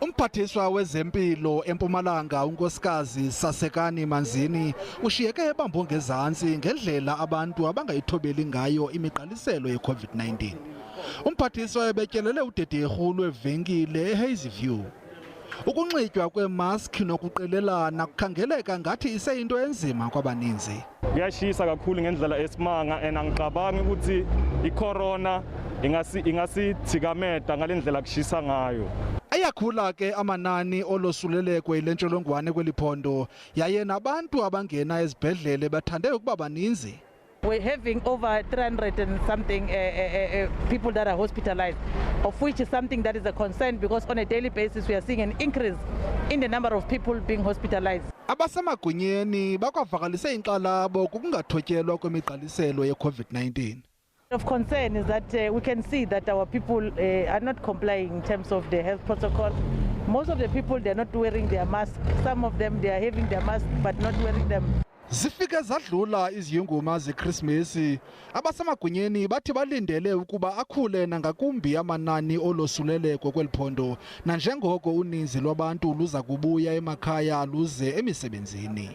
Umphathiswa wezempilo eMpumalanga unkosikazi Sasekani Manzini ushiyeke ebambo ngezantsi ngendlela abantu abangayithobeli ngayo imigqaliselo yeCOVID-19. Umphathiswa ebetyelele udederhu lwevenkile eHazyview. Ukunxitywa kwemaski nokuqelelana kukhangeleka ngathi iseyinto enzima kwabaninzi. Kuyashisa kakhulu ngendlela esimanga angicabangi ukuthi iCorona ingasithikameza ngalendlela kushisa ngayo. Ayakhula ke amanani olosuleleko yintsholongwane kwiphondo yaye nabantu abangena ezibhedlele bathande ukuba baninzi. We're having over 300 and something people that are hospitalized, of which is something that is a concern because on a daily basis we are seeing an increase in the number of people being hospitalized. Abasemagunyeni bakwavakalise inkxalabo kukungathotyelwa kwemigqaliselo yeCOVID-19. Of concern is that we can see that our people are not complying in terms of the health protocol. Most of the people, they're not wearing their masks. Some of them, they are having their masks but not wearing them. Zifike zadlula iziyunguma zeChristmas. Abasemagunyeni bathi balindele ukuba akhule nangakumbi amanani olosuleleko kwiphondo nanjengoko uninzi lwabantu luza kubuya emakhaya luze emisebenzini.